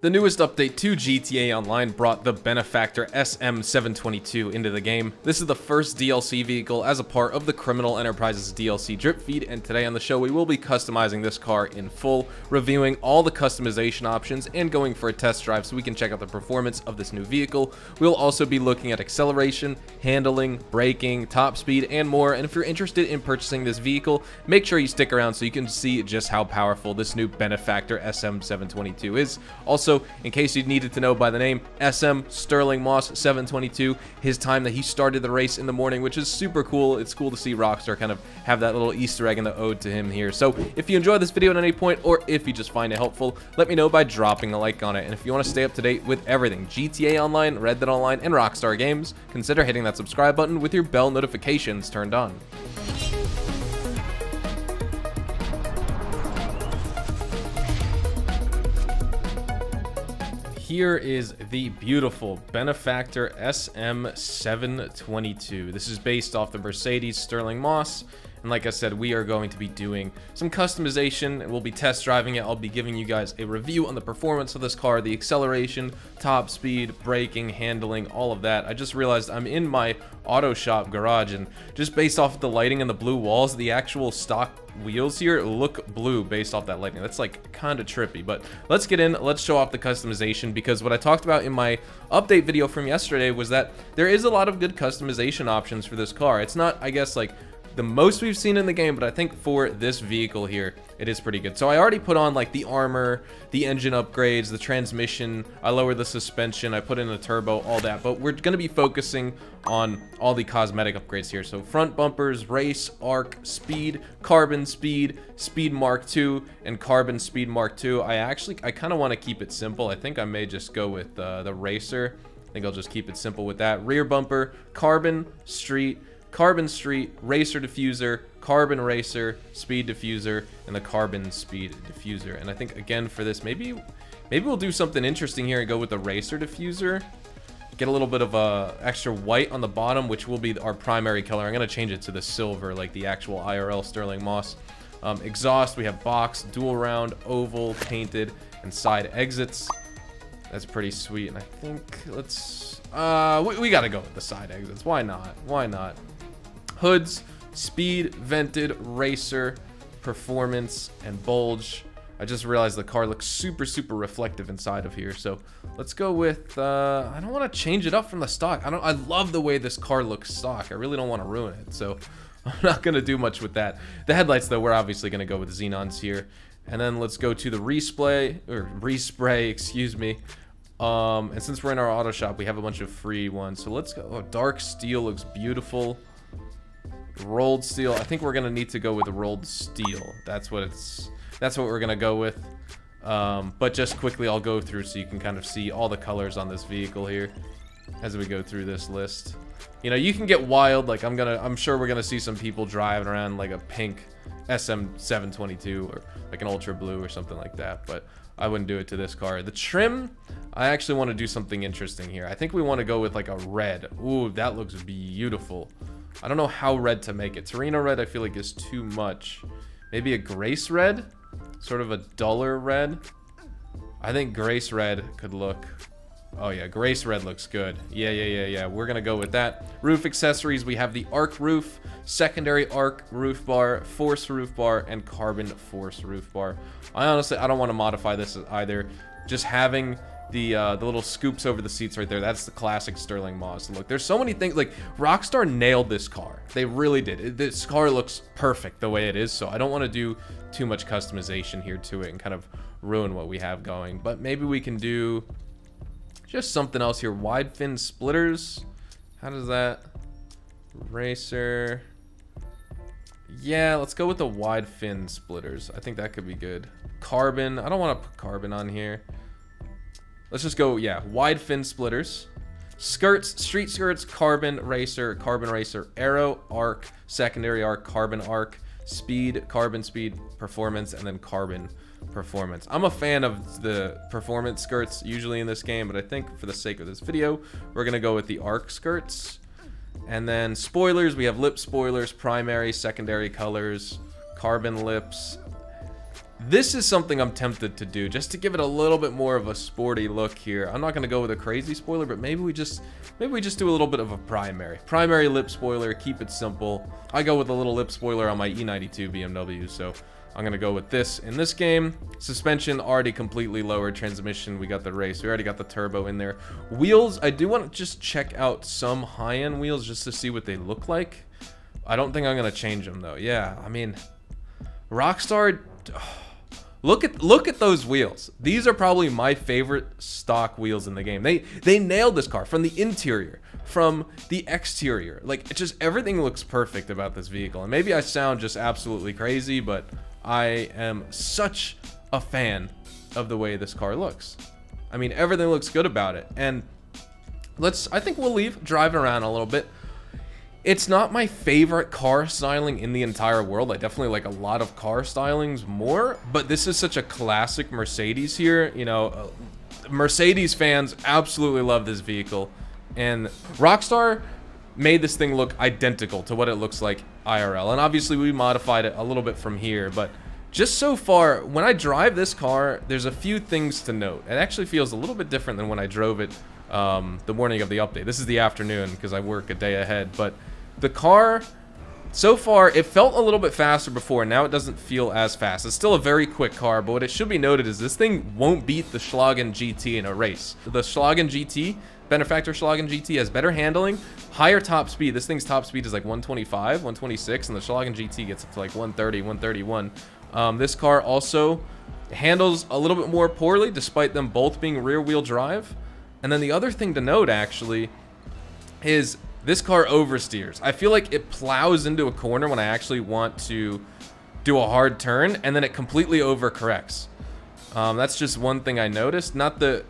The newest update to GTA Online brought the benefactor SM722 into the game. This is the first DLC vehicle as a part of the Criminal Enterprises DLC drip feed, and today on the show we will be customizing this car in full, reviewing all the customization options and going for a test drive so we can check out the performance of this new vehicle. We'll also be looking at acceleration, handling, braking, top speed, and more, and if you're interested in purchasing this vehicle, make sure you stick around so you can see just how powerful this new benefactor SM722 is. Also, in case you needed to know by the name, SM Sterling Moss 722, his time that he started the race in the morning, which is super cool. It's cool to see Rockstar kind of have that little Easter egg in the ode to him here. So if you enjoy this video at any point, or if you just find it helpful, let me know by dropping a like on it. And if you want to stay up to date with everything GTA Online, Red Dead Online, and Rockstar games, consider hitting that subscribe button with your bell notifications turned on. Here is the beautiful benefactor SM722. This is based off the Mercedes Sterling Moss, and like I said, we are going to be doing some customization, and we'll be test driving it. I'll be giving you guys a review on the performance of this car, the acceleration, top speed, braking, handling, all of that. I just realized I'm in my auto shop garage, and just based off of the lighting and the blue walls, the actual stock wheels here look blue based off that lighting. That's like kind of trippy, but let's get in. Let's show off the customization, because what I talked about in my update video from yesterday was that there is a lot of good customization options for this car. It's not, I guess, like the most we've seen in the game, but I think for this vehicle here, it is pretty good. So I already put on like the armor, the engine upgrades, the transmission, I lowered the suspension, I put in a turbo, all that, but we're going to be focusing on all the cosmetic upgrades here. So front bumpers, race, arc, speed, carbon speed, speed mark 2, and carbon speed mark 2. I kind of want to keep it simple. I think I may just go with the racer. I think I'll just keep it simple with that. Rear bumper, carbon street, racer diffuser, carbon racer, speed diffuser, and the carbon speed diffuser. And I think again for this, maybe we'll do something interesting here and go with the racer diffuser. Get a little bit of extra white on the bottom, which will be our primary color. I'm gonna change it to the silver, like the actual IRL Sterling Moss. Exhaust, we have box, dual round, oval, painted, and side exits. That's pretty sweet. And I think let's we gotta go with the side exits. Why not? Why not? Hoods, speed, vented, racer, performance, and bulge. I just realized the car looks super reflective inside of here, so let's go with I don't want to change it up from the stock. I love the way this car looks stock. I really don't want to ruin it, so I'm not gonna do much with that. The headlights though, we're obviously gonna go with xenons here. And then let's go to the respray, excuse me. And since we're in our auto shop, we have a bunch of free ones, so let's go. Oh, dark steel looks beautiful. Rolled steel, I think we're gonna need to go with rolled steel. That's what we're gonna go with. But just quickly, I'll go through so you can kind of see all the colors on this vehicle here as we go through this list. You know, you can get wild. Like I'm sure we're gonna see some people driving around like a pink SM722 or like an ultra blue or something like that, but I wouldn't do it to this car. The trim, I actually want to do something interesting here. I think we want to go with like a red. Ooh, that looks beautiful. I don't know how red to make it. Torino red I feel like is too much. Maybe a Grace red? Sort of a duller red? I think Grace red could look... Oh yeah, Grace red looks good. Yeah. We're gonna go with that. Roof accessories, we have the arc roof, secondary arc roof bar, force roof bar, and carbon force roof bar. I don't want to modify this either. Just having the little scoops over the seats right there, that's the classic Sterling Moss look. There's so many things, like Rockstar nailed this car. They really did. This car looks perfect the way it is, so I don't want to do too much customization here to it and kind of ruin what we have going. But maybe we can do just something else here. Wide fin splitters. How does that? Racer. Yeah, let's go with the wide fin splitters. I think that could be good. Carbon. I don't want to put carbon on here. Let's just go, yeah, wide fin splitters. Skirts, street skirts, carbon racer, arrow, arc, secondary arc, carbon arc, speed, carbon speed, performance, and then carbon performance. I'm a fan of the performance skirts usually in this game, but I think for the sake of this video, we're gonna go with the arc skirts. And then spoilers, we have lip spoilers, primary, secondary colors, carbon lips, This is something I'm tempted to do just to give it a little bit more of a sporty look here. I'm not going to go with a crazy spoiler, but maybe we just do a little bit of a primary lip spoiler, keep it simple. I go with a little lip spoiler on my E92 BMW, so I'm going to go with this in this game. Suspension already completely lowered. Transmission, we got the race. We already got the turbo in there. Wheels, I do want to just check out some high-end wheels just to see what they look like. I don't think I'm going to change them, though. Yeah, I mean, Rockstar... Look at those wheels. These are probably my favorite stock wheels in the game. They nailed this car from the interior, from the exterior. Like, it just, everything looks perfect about this vehicle. And maybe I sound just absolutely crazy, but I am such a fan of the way this car looks. I mean, everything looks good about it. And I think we'll leave driving around a little bit. It's not my favorite car styling in the entire world. I definitely like a lot of car stylings more, but this is such a classic Mercedes here. You know, Mercedes fans absolutely love this vehicle, and Rockstar made this thing look identical to what it looks like IRL. And obviously we modified it a little bit from here, but just so far, when I drive this car, there's a few things to note. It actually feels a little bit different than when I drove it the morning of the update. This is the afternoon because I work a day ahead, but the car, so far, it felt a little bit faster before. Now it doesn't feel as fast. It's still a very quick car, but what it should be noted is this thing won't beat the Schlagen GT in a race. The Schlagen GT, benefactor Schlagen GT, has better handling, higher top speed. This thing's top speed is like 125, 126, and the Schlagen GT gets up to like 130, 131. This car also handles a little bit more poorly, despite them both being rear-wheel drive. And then the other thing to note, actually, is this car oversteers. I feel like it plows into a corner when I actually want to do a hard turn, and then it completely overcorrects. That's just one thing I noticed. Not the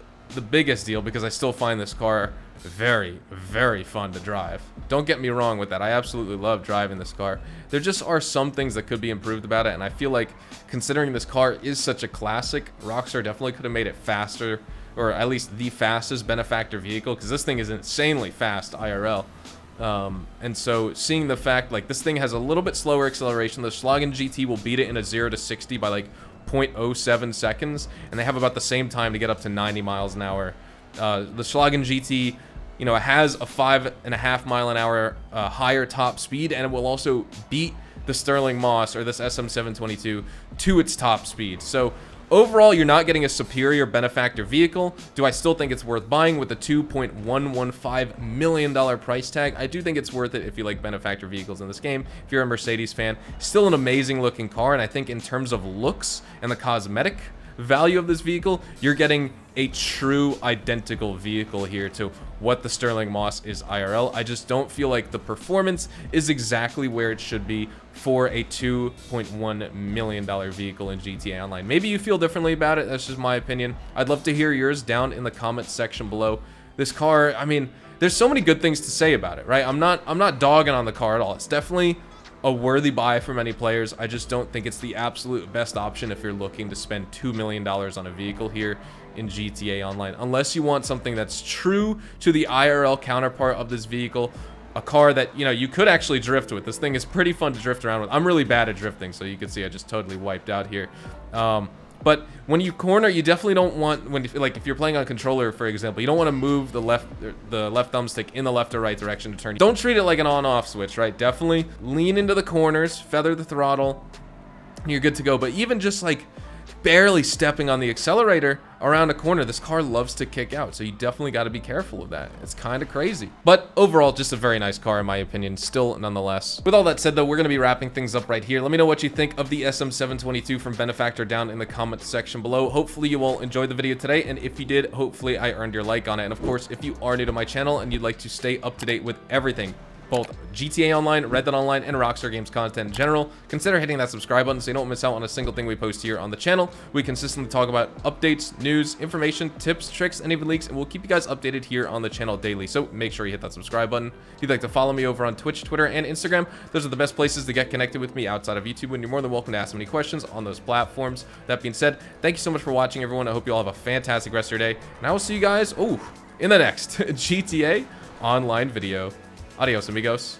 biggest deal, because I still find this car very, very fun to drive. Don't get me wrong with that. I absolutely love driving this car. There just are some things that could be improved about it, and I feel like, considering this car is such a classic, Rockstar definitely could have made it faster, or at least the fastest benefactor vehicle, because this thing is insanely fast IRL. And so seeing the fact, like, this thing has a little bit slower acceleration. The Schlagen GT will beat it in a 0 to 60 by like 0.07 seconds, and they have about the same time to get up to 90 miles an hour. The Schlagen GT, you know, it has a 5.5 mile an hour higher top speed, and it will also beat the Sterling Moss, or this SM722, to its top speed. So overall, you're not getting a superior benefactor vehicle. Do I still think it's worth buying with a $2.115 million price tag? I do think it's worth it if you like benefactor vehicles in this game. If you're a Mercedes fan, still an amazing looking car, and I think in terms of looks and the cosmetic value of this vehicle, you're getting a true identical vehicle here to what the Sterling Moss is IRL. I just don't feel like the performance is exactly where it should be for a $2.1 million vehicle in GTA Online. Maybe you feel differently about it. That's just my opinion. I'd love to hear yours down in the comments section below. This car, I mean, there's so many good things to say about it, right? I'm not dogging on the car at all. It's definitely a worthy buy for many players. I just don't think it's the absolute best option if you're looking to spend $2 million on a vehicle here in GTA Online, unless you want something that's true to the IRL counterpart of this vehicle, a car that, you know, you could actually drift with. This thing is pretty fun to drift around with. I'm really bad at drifting, so you can see I just totally wiped out here. But when you corner, you definitely don't want, like if you're playing on controller, for example, you don't want to move the left thumbstick in the left or right direction to turn. Don't treat it like an on-off switch, right? Definitely lean into the corners, feather the throttle, and you're good to go. But even just like barely stepping on the accelerator around a corner, this car loves to kick out, so you definitely got to be careful of that. It's kind of crazy, but overall just a very nice car in my opinion, still nonetheless. With all that said though, we're going to be wrapping things up right here. Let me know what you think of the SM722 from Benefactor down in the comment section below. Hopefully you all enjoyed the video today, and if you did, hopefully I earned your like on it. And of course, if you are new to my channel and you'd like to stay up to date with everything, both GTA Online, Red Dead Online, and Rockstar Games content in general, consider hitting that subscribe button so you don't miss out on a single thing we post here on the channel. We consistently talk about updates, news, information, tips, tricks, and even leaks, and we'll keep you guys updated here on the channel daily, so make sure you hit that subscribe button. If you'd like to follow me over on Twitch, Twitter, and Instagram, those are the best places to get connected with me outside of YouTube, and you're more than welcome to ask me any questions on those platforms. That being said, thank you so much for watching, everyone. I hope you all have a fantastic rest of your day, and I will see you guys, in the next GTA Online video. Adios, amigos.